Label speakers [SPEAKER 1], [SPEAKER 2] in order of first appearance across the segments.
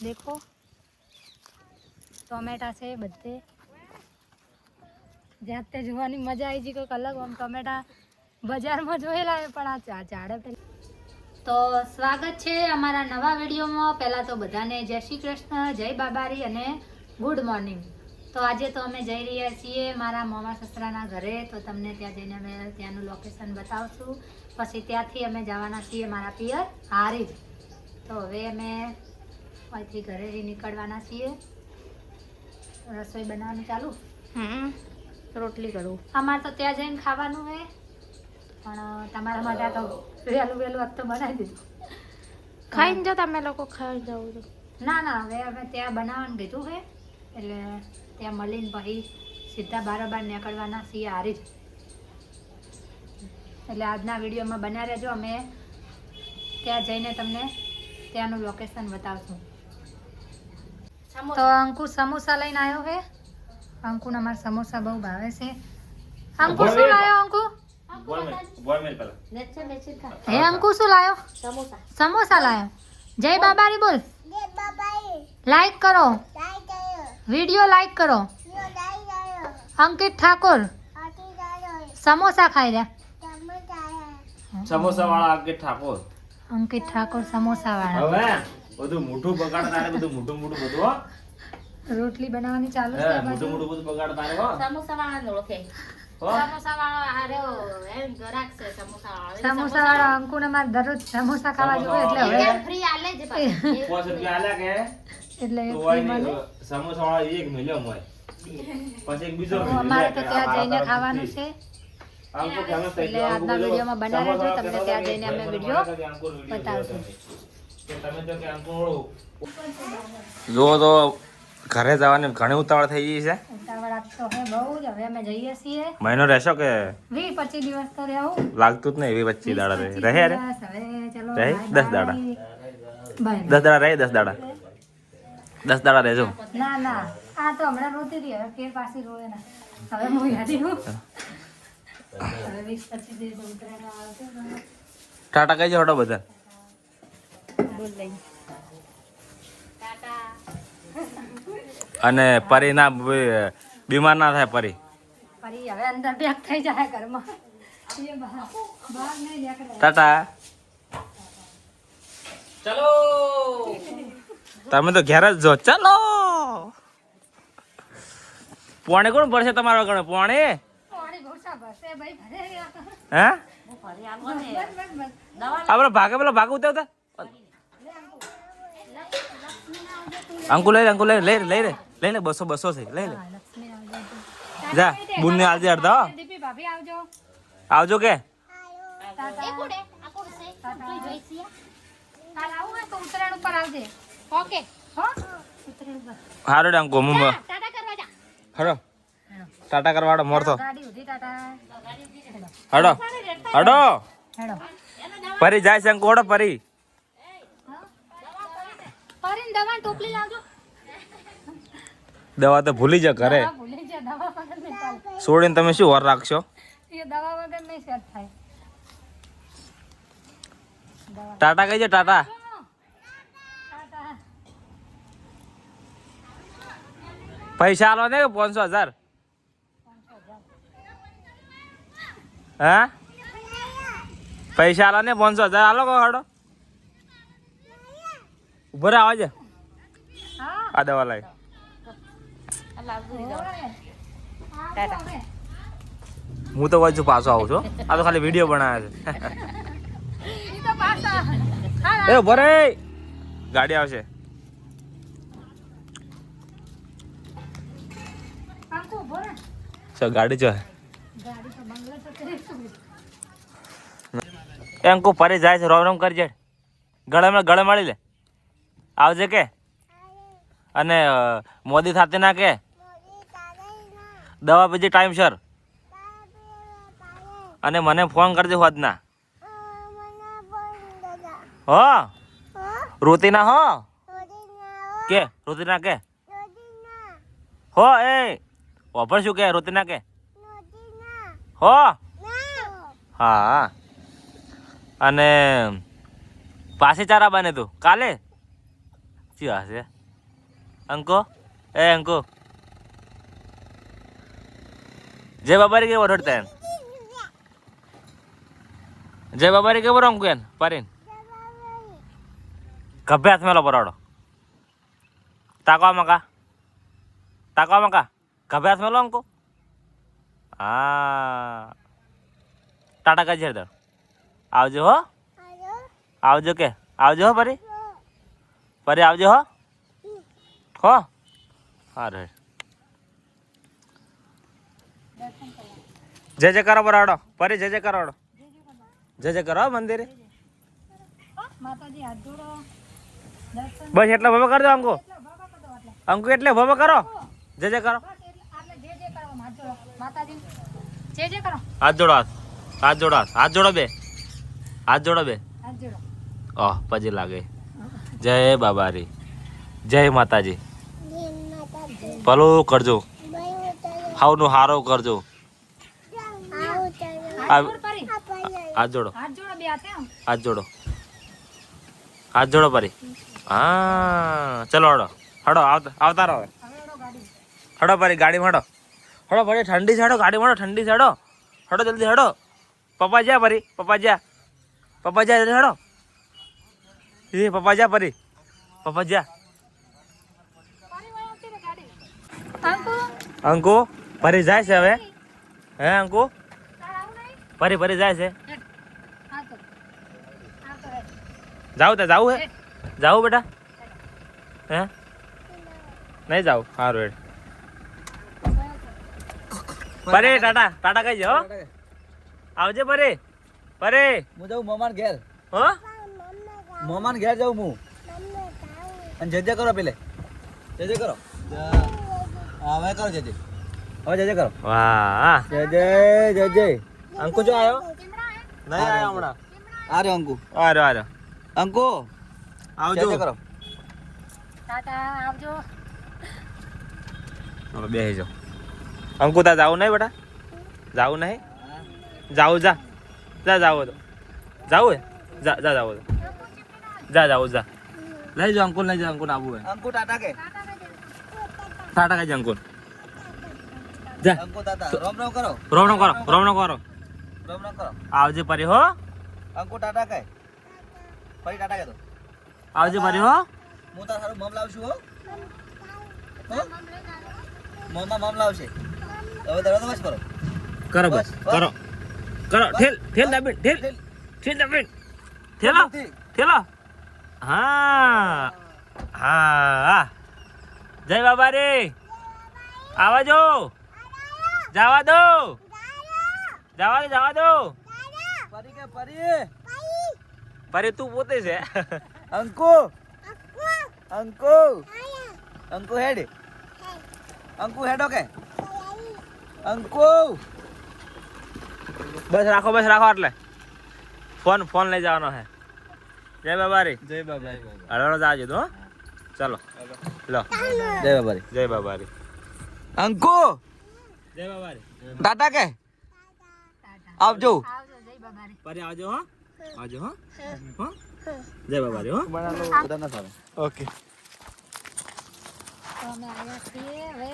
[SPEAKER 1] દેખો ટોમેટા છે બધે જ્યાં તે જોવાની મજા આવી ગઈ કોઈક અલગ આમ ટોમેટા બજારમાં જોયેલા પણ આ ઝાડે તો સ્વાગત છે અમારા નવા વિડીયોમાં. પહેલાં તો બધાને જય શ્રી કૃષ્ણ, જય બાબારી અને ગુડ મોર્નિંગ. તો આજે તો અમે જઈ રહ્યા છીએ મારા મામા સસરાના ઘરે. તો તમને ત્યાં જઈને અમે ત્યાંનું લોકેશન બતાવશું. પછી ત્યાંથી અમે જવાના છીએ મારા પિયર હારીજ. તો હવે અમે અહીંથી ઘરેથી નીકળવાના છીએ. રસોઈ બનાવવાનું ચાલુ.
[SPEAKER 2] રોટલી કરું.
[SPEAKER 1] અમારે તો ત્યાં જઈને ખાવાનું છે પણ તમારા માટે તો વહેલું વહેલું આજ તો બનાવી દીધું.
[SPEAKER 2] ખાઈને જો તમે લોકો ખાઈ જાવ તો.
[SPEAKER 1] ના હવે અમે ત્યાં બનાવવાનું કીધું છે એટલે ત્યાં મળીને પછી સીધા બારોબાર નીકળવાના છીએ હારીજ. એટલે આજના વિડીયોમાં બન્યા રહેજો. અમે ત્યાં જઈને તમને ત્યાંનું લોકેશન બતાવશું. તો અંકુ સમોસા લઈને આવ્યો છે. અંકુને અમારા સમોસા બહુ ભાવે છે. અંકુ શું લાયો? અંકુ હે અંકુ શું લાયો? સમોસા લાયો. જય બાબારી બોલ. લાઈક કરો, વિડિયો લાઈક કરો. અંકિત ઠાકોર સમોસા ખાઈ રહ્યા.
[SPEAKER 3] સમોસા વાળા અંકિત ઠાકોર.
[SPEAKER 1] અંકિત ઠાકોર સમોસા વાળા.
[SPEAKER 3] હવે બધું મોઢું બગાડતા ને બધું મોઢું બધું હો.
[SPEAKER 1] રોટલી બનાવવાની ચાલુ છે.
[SPEAKER 3] મોઢું બધું બગાડતા ને હો.
[SPEAKER 2] સમોસા વાળા ઓળખે.
[SPEAKER 3] હો
[SPEAKER 2] સમોસા વાળો હાર્યો એમ ગરાક છે. સમોસા વાળો.
[SPEAKER 1] સમોસા વાળા અંકુને મારે દરરોજ સમોસા ખાવા જોઈએ એટલે હવે
[SPEAKER 2] ફ્રી આલે જ પાછું.
[SPEAKER 3] 5 રૂપિયા આલ્યા કે
[SPEAKER 1] એટલે
[SPEAKER 3] તો
[SPEAKER 1] free મળે.
[SPEAKER 3] સમોસા વાળા એક મિલ્યો મોય પછી એક બીજો
[SPEAKER 1] તો
[SPEAKER 3] મિલ્યો.
[SPEAKER 1] અમારે તો ત્યાં જઈને ખાવાનું છે.
[SPEAKER 3] આમ તો કેમ થઈ
[SPEAKER 1] એટલે આજના વિડીયોમાં બના રહેજો. તમને ત્યાં જઈને અમે વિડીયો બતાવશું.
[SPEAKER 3] તમે જો કે અંકુર જો તો ઘરે જવાની ઘણી ઉતાવળ થઈ ગઈ છે.
[SPEAKER 1] ઉતાવળ આજ તો હે બહુ જ. હવે અમે જઈએ છીએ.
[SPEAKER 3] મહિનો રહેશો કે
[SPEAKER 1] 20-25 દિવસ તો રહેવું.
[SPEAKER 3] લાગતું જ નહીં 20-25 દાડા રહે
[SPEAKER 1] હવે ચલો
[SPEAKER 3] રહે?
[SPEAKER 1] bye
[SPEAKER 3] 10 દાડા.
[SPEAKER 1] bye.
[SPEAKER 3] 10 દાડા રહે 10 દાડા 10 દાડા રહેજો.
[SPEAKER 1] ના આ તો હમણાં રોતી હતી. હવે ફેર પાછી રોવે ના. હવે હું યાદી હું હવે 20-25 દિવસ ઉતરેલા આવશે.
[SPEAKER 3] ટાટા કઈ જાવ બધા.
[SPEAKER 1] બોલ લઈ
[SPEAKER 3] અને પરી ના બીમાર ના થાય પરી.
[SPEAKER 1] ફરી હવે અંદર પેક થઈ જાય ઘરમાં. એ બહાર નહીં નીકળે.
[SPEAKER 3] ટાટા. ચલો તમે તો ઘેર જ જો. ચલો પોણે કોણ ભરશે તમારા ગણે? પોણે
[SPEAKER 1] પાણી બહુ સાબરશે ભાઈ ભરે રહ્યા.
[SPEAKER 3] હે
[SPEAKER 2] ફરી આવો ને.
[SPEAKER 3] આપણે ભાગે પેલો ભાગ ઉતાવતા અંકુ લઈ લે 200 છે લઈ લે.
[SPEAKER 1] લક્ષ્મી આવજો.
[SPEAKER 3] જા બુનને આજે અડધા હો.
[SPEAKER 1] દીપી ભાભી આવજો.
[SPEAKER 3] આવજો કે
[SPEAKER 1] ટાટા.
[SPEAKER 2] એ કોડે આ કોડ છે. તું જોઈ છે.
[SPEAKER 1] કાલ આવું હોય તો ઉત્તરાયણ ઉપર આવજે.
[SPEAKER 2] ઓકે.
[SPEAKER 1] હો ઉત્તરાયણ ઉપર.
[SPEAKER 3] હારો ડાંકો મમ્મી
[SPEAKER 2] ટાટા કરવા જા.
[SPEAKER 3] હડો ટાટા કરવાડો મોરતો
[SPEAKER 1] ગાડી ઉધી ટાટા.
[SPEAKER 3] હડો હડો
[SPEAKER 1] હેડો.
[SPEAKER 3] પરી જાય છે અંકુ હડો પરી.
[SPEAKER 1] ફરીને દવા ટોપલી લાવજો.
[SPEAKER 3] દવા તો ભૂલી જા ઘરે
[SPEAKER 1] દવા ભૂલી જાય. દવા વગર નહીં ચાલે.
[SPEAKER 3] છોડીને તમે શું વર રાખશો?
[SPEAKER 1] એ દવા વગર નહીં સેટ થાય. દવા
[SPEAKER 3] ટાટા કઈ છે ટાટા.
[SPEAKER 1] ટાટા.
[SPEAKER 3] પૈસા આલો ને 500,000. હા પૈસા આલો ને 500,000 આલો કો હડો. ઉભો રહે આવજે.
[SPEAKER 1] હા
[SPEAKER 3] આ દવા લાવી.
[SPEAKER 2] ટાટા.
[SPEAKER 3] હું તો વચ્ચે પાછો આવું છું. આ તો ખાલી વિડીયો બનાવે છે.
[SPEAKER 1] ઈ તો પાછા.
[SPEAKER 3] એ ઉભો રે ગાડી આવશે.
[SPEAKER 1] આંકુ ઉભો રહે.
[SPEAKER 3] ચલ ગાડી ચો.
[SPEAKER 1] ગાડી તો બંગલે તો કરી શું?
[SPEAKER 3] એ અંકુ પરે જાય છે. રોમ રોમ કરજે. ગળે મળી લે આવજે કે. અને મોદી સાથે ના કે દવા પીજે ટાઈમસર. અને મને ફોન કરજે હોદના. હો રોતીના હો કે રોતીના કે હો એ વાપર શું કે રોતીના કે હો હા. અને પાછી ચારા બને તું કાલે ચી હશે અંકો એ અંકો જય બાબારી કેવો રડતા એમ જય બાબારી કેવો અંકુ એન પરીન ગભે હાથ મેલો પરાડો તાકવા મકા ગભે હાથ મેલો અંકો હા ટાટા કા ઝેર આવજો હો આવજો કે આવજો હો પરી પરી આવજો હો હો હા રે જય જય કરો બરાડો પરી જય જય કરાવડો જય જય કરો મંદિરે
[SPEAKER 1] માતાજી હાથ જોડો દર્શન
[SPEAKER 3] બસ એટલે ભવે કરજો અંકુ અંકુ એટલે ભવે કરો જય જય કરો
[SPEAKER 1] આપણે જે કરો હાથ જોડો માતાજી જે કરો
[SPEAKER 3] હાથ જોડો હાથ જોડો હાથ જોડો બે હાથ જોડો બે
[SPEAKER 1] હાથ જોડો
[SPEAKER 3] ઓહ પછી લાગે જય બાબારી જય માતાજી ભલું કરજો હાવનું હારો કરજો
[SPEAKER 1] હાથ જોડ પરી
[SPEAKER 3] હાથ જોડો
[SPEAKER 1] હાથ જોડો બે હાથે આમ
[SPEAKER 3] હાથ જોડો હાથ જોડો પરી હા ચલો હડો આવતા રહો
[SPEAKER 1] હવે એડો ગાડી
[SPEAKER 3] હડો પરી ગાડી હડો હડો પરી ઠંડી છે હડો ગાડી હડો ઠંડી છે હડો હડો જલ્દી હડો પપ્પા જા પરી પપ્પા જા જલ્દી હડો એ પપ્પા જા પરી પપ્પા જા
[SPEAKER 1] પાણી વાળો ઉતરે ગાડી અંકુ
[SPEAKER 3] અંકુ પરી જાય છે હવે હે અંકુ
[SPEAKER 1] તાર આવું નહીં
[SPEAKER 3] પરી જાય છે
[SPEAKER 1] હા તો હે
[SPEAKER 3] જાવ તે જાવું હે જાવું બેટા હે નહીં જાવ સારું હેડ પરી ટાટા કઈ હો આવજે પરી
[SPEAKER 4] હું જાઉં મોમાન ઘેર
[SPEAKER 3] હો
[SPEAKER 4] મોમાન ઘેર જાઉં હું અને જજે કરો પેલે જજે કરો હવે કરો જજે હવે જજે કરો
[SPEAKER 3] વાહ
[SPEAKER 4] જજે
[SPEAKER 3] અંકુ જો આવ્યો
[SPEAKER 1] ચીમડા હે
[SPEAKER 3] નહીં આવ્યો હમણાં
[SPEAKER 4] આ રહ્યો અંકુ
[SPEAKER 3] આર્યો
[SPEAKER 4] અંકુ
[SPEAKER 3] આવજો
[SPEAKER 4] જજે કરો
[SPEAKER 1] ટાટા આવજો
[SPEAKER 3] હવે બેસી જાઓ અંકુ તા જાવું નહીં બેટા જાવું નહીં જાવું જા જાવું તો જાવું હે જા જાવું તો જાવું જા લઈ જાઓ અંકુલ લઈ જાઓ અંકુલ આવું હે
[SPEAKER 4] અંકુ ટાટા કે
[SPEAKER 3] ટાટા કઈ અંકુલ જા
[SPEAKER 4] અંકુ તાતા રોમ રોમ કરો
[SPEAKER 3] રોમણો કરો
[SPEAKER 4] રોમ રોમ કરો
[SPEAKER 3] આવજે પરી હો
[SPEAKER 4] અંકુ ટાટા કે ફરી ટાટા કે તો
[SPEAKER 3] આવજે પરી હો
[SPEAKER 4] હું તાર સારું મમ લાવશું હો મમ લાવશે હવે દરવાજો બસ કરો
[SPEAKER 3] કરો બસ કરો ઠેલ દાબીન ઠેલ દાબીન ઠેલો હા જય બાબા રે આવા જો જવા દો
[SPEAKER 4] પરી કે પરી
[SPEAKER 3] પરી તું પોતે છે
[SPEAKER 4] અંકુ હેડ અંકુ હેડો કે અંકુ
[SPEAKER 3] બસ રાખો એટલે ફોન લઈ જવાનો હે જય બાબા રે
[SPEAKER 4] જય બાબા
[SPEAKER 3] હળવળો જાજો તો હો? ચલો લો
[SPEAKER 4] જય બાબા
[SPEAKER 3] જય બાબા રે
[SPEAKER 4] અંકુ
[SPEAKER 3] જય બાબા રે
[SPEAKER 4] ટાટા કે આવજો
[SPEAKER 1] આવજો જય બાબારી
[SPEAKER 3] પરી આવજો હો હો જય બાબા રે હો
[SPEAKER 4] ઓકે
[SPEAKER 1] તો અમે આવ્યા છીએ હવે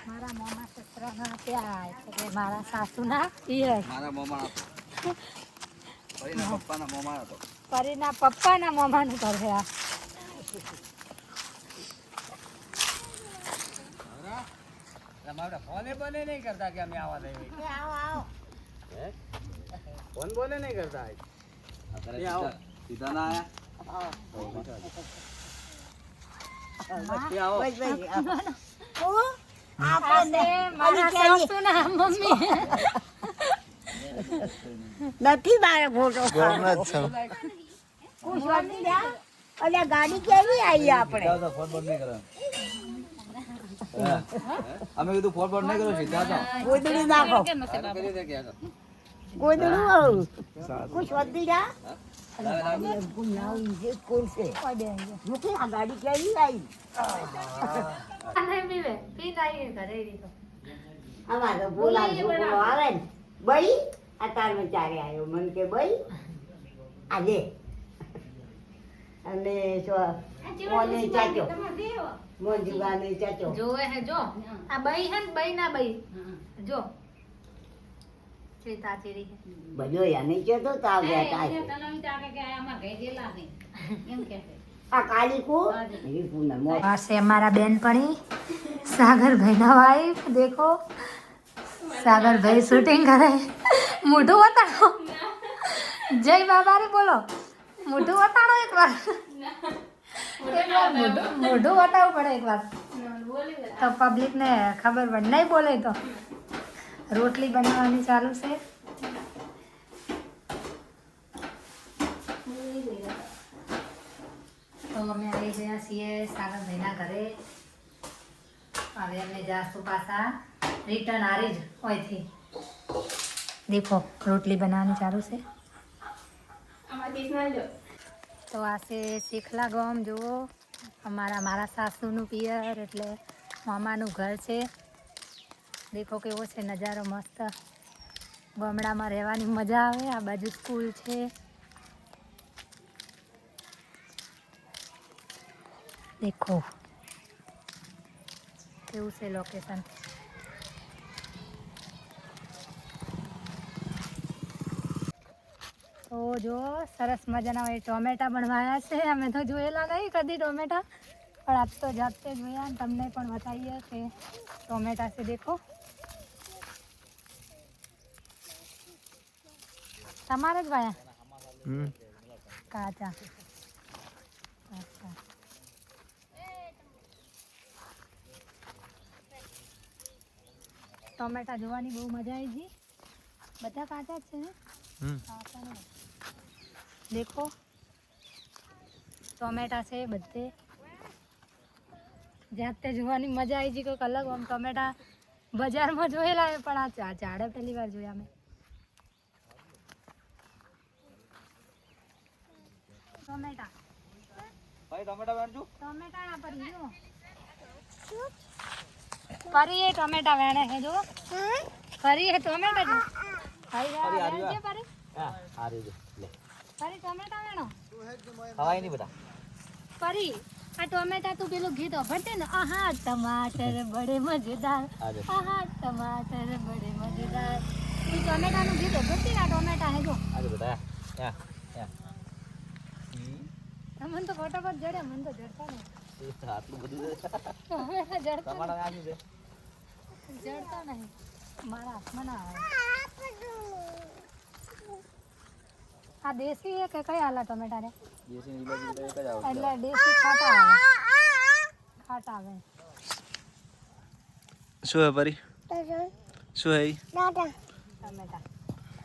[SPEAKER 1] મારા મોમા સસરાના ત્યાં એટલે મારા સાસુના પિયર
[SPEAKER 4] મારા મોમાં હતો પરીના પપ્પાના મોમાં હતો
[SPEAKER 1] પરીના પપ્પાના મોમાનું ઘર છે આ
[SPEAKER 4] ફોને બોલે નહીં કરતા કે અમે આવા દઈએ ફોન બોલે નહીં કરતા સીધા ના
[SPEAKER 1] મારા સાસુના મમ્મી
[SPEAKER 5] નથી મારે ફોટો અલ્યા ગાડી કેવી આવી આપણે
[SPEAKER 4] ફોન બંધ નહીં કરવાનો અમે કીધું ફોન બંધ નહીં કરો સીધા જાઓ
[SPEAKER 5] ગોદડી નાખો ગોદડું કુછ વધી જા મૂકી આ ગાડી કેવી આવી અમારો બોલા છોકરો આવે ને બઈ આ તાર ચારે આવ્યો મને કે બઈ આજે અને મોને ચાચો મોંજુગાને ચાચો
[SPEAKER 1] જોવે હે જો આ બઈ હે ને બઈ ના બઈ જો ચેતા ચેરી હે
[SPEAKER 5] બધો યાને કેતો તાવ બેઠા છે આ કાલીકુ એ પૂનમ
[SPEAKER 1] પાસે અમારા બેનપણી સાગરભાઈ ના વાઈફ દેખો સાગરભાઈ શૂટિંગ કરે મોઢું વતાડો જય બાબા રે બોલો મોઢું વતાડો એકવાર મોઢું વટાવવું પડે એકવાર તો પબ્લિક ને ખબર પડે નહીં બોલે તો રોટલી બનાવવાની ચાલુ છે તો અમે આવી ગયા છીએ સાગરભાઈના ઘરે હવે અમે જાશું પાછા રિટર્ન હારી જ હોયથી દેખો રોટલી બનાવવાની ચાલુ છે તો આ છે શીખલા ગામ જુઓ મારા સાસુનું પિયર એટલે મામાનું ઘર છે દેખો કેવો છે નજારો મસ્ત ગામડામાં રહેવાની મજા આવે આ બાજુ સ્કૂલ છે દેખો કેવું છે લોકેશન તો જો સરસ મજાના હોય ટોમેટા બનવાયા છે અમે તો જોયેલા નહીં કદી ટોમેટા પણ આજ તો જાતે જોયા ને તમને પણ બતાવીએ કે ટોમેટા છે દેખો તમારે જ વાયા કાચા અચ્છા ટોમેટા જોવાની બહુ મજા આવી ગઈ બધા કાચા જ છે ને કાચા નહીં દેખો ટોમેટા છે બધે જાતે જોવાની મજા આવી ગઈ કોઈક અલગ આમ ટોમેટા બજારમાં જોયેલા પણ આ ઝાડે પહેલી વાર જોયા મેં ટોમેટા
[SPEAKER 4] ભાઈ ટમેટા વેણજો
[SPEAKER 1] ટોમેટા પરી જો પરી એ ટોમેટા વેણે હે જો પરી એ ટોમેટા જો ભાઈ વેણે પરી
[SPEAKER 4] હા હારી દે લે
[SPEAKER 1] પરી ટોમેટા વેણો
[SPEAKER 4] ખવાય નહીં બધા
[SPEAKER 1] પરી આ ટોમેટા તું પેલું ગીત ભરતે ને આહા ટમાટર બડે મજેદાર આહા ટમાટર બડે મજેદાર તું ટોમેટાનું ગીત ભરતી ને ટોમેટા હે જો
[SPEAKER 4] આજે બધા યા
[SPEAKER 1] મને તો ફટાફટ જડે મને તો જડતા નહીં
[SPEAKER 4] આટલું બધું
[SPEAKER 1] ટોમેટા જડતા
[SPEAKER 4] ટમાટા નાખ્યું છે
[SPEAKER 1] જડતા નહીં મારા હાથમાં ના આવે આ દેશી હે કે કઈ આલા ટોમેટા રે
[SPEAKER 4] દેશી ની બાજુ એક જ આવે
[SPEAKER 1] એટલે દેશી ખાટા આવે
[SPEAKER 3] શું હે પરી શું હે
[SPEAKER 1] ટમેટા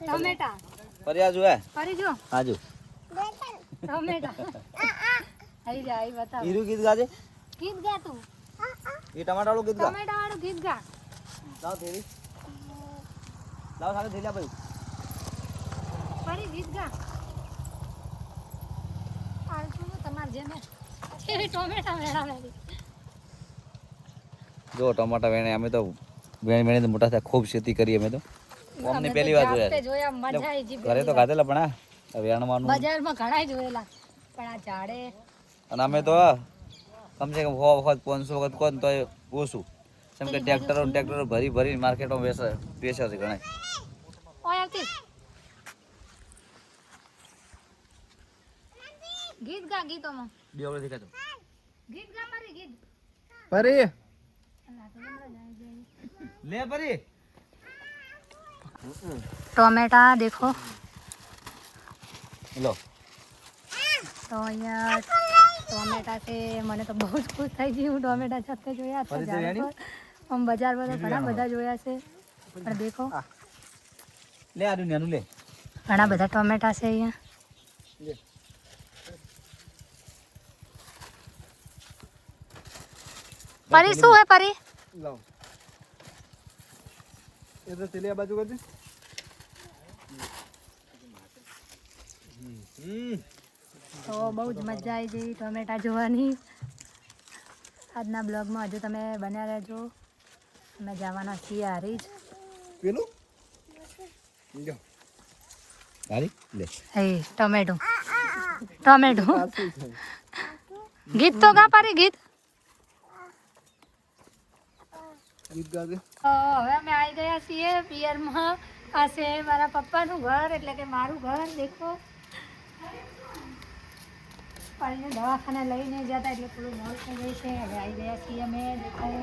[SPEAKER 1] ટમેટા
[SPEAKER 4] પરી આજુ હે
[SPEAKER 1] ફરી જો
[SPEAKER 4] આજુ
[SPEAKER 1] ટમેટા આઈ જા આઈ બતાવ
[SPEAKER 4] હીરું ગીત ગાજે
[SPEAKER 1] ગીત ગા તું
[SPEAKER 4] એ ટમાટા વાળું ગીત ગા
[SPEAKER 1] ટમેટા વાળું ગીત ગા
[SPEAKER 4] લાવ થેલી લાવ સાલે થેલી ભાઈ
[SPEAKER 1] ફરી ગીત ગા આ તું તમાર જેને છે ટમેટા વેણાવેલી
[SPEAKER 4] જો ટમાટા વેણે અમે તો વેણે મોટા થયા ખૂબ ખેતી કરી અમે તો અમને પહેલી વાર
[SPEAKER 1] જાતે
[SPEAKER 4] જોયા
[SPEAKER 1] જોયા મજા આવી જી
[SPEAKER 4] ઘરે તો ખાધેલા પણ આ વેણવાનું
[SPEAKER 1] બજારમાં ઘણા જોયેલા પણ આ ઝાડે
[SPEAKER 4] અને અમે તો કમસે કમ 100 વખત 500 વખત કોણ તો ઓછું કેમ કે ટ્રેક્ટરો ભરી ભરી માર્કેટમાં વેચે છે ઘણા
[SPEAKER 1] ઓય આવતી ગીત ગા ગીતોમાં
[SPEAKER 4] બેવડે દેખાતો
[SPEAKER 1] ગીત ગા મારી ગીત
[SPEAKER 4] પરી લે પરી
[SPEAKER 1] ટોમેટા દેખો
[SPEAKER 4] લો
[SPEAKER 1] તો અહીંયા ટોમેટા છે મને તો બહુ જ ખુશ થઈ ગઈ હું ટોમેટા જાતે જોયા હતા ઝાડ પર આમ બજારમાં તો ઘણા બધા જોયા છે પણ દેખો
[SPEAKER 4] લે આડું નાનું લે
[SPEAKER 1] ઘણા બધા ટોમેટા છે અહીંયા પરી શું હે પરી
[SPEAKER 4] લાવ એ તો તેલી આ બાજુ કરી દે
[SPEAKER 1] તો બહુ જ મજા આવી ગઈ ટોમેટા જોવાની આજના બ્લોગમાં હજુ તમે બન્યા રહેજો અમે જવાના છીએ હારી જ
[SPEAKER 4] પેલું હારી લે
[SPEAKER 1] હે ટોમેટો ટમેટો ગીત તો ગા પારી ગીત. તો હવે અમે આવી ગયા છીએ પિયરમાં. આ છે મારા પપ્પાનું ઘર એટલે કે મારું ઘર. દેખો પાણીને દવાખાને લઈને જતા એટલે થોડું મોડું થઈ જાય છે. હવે આવી ગયા છીએ અમે. દેખાય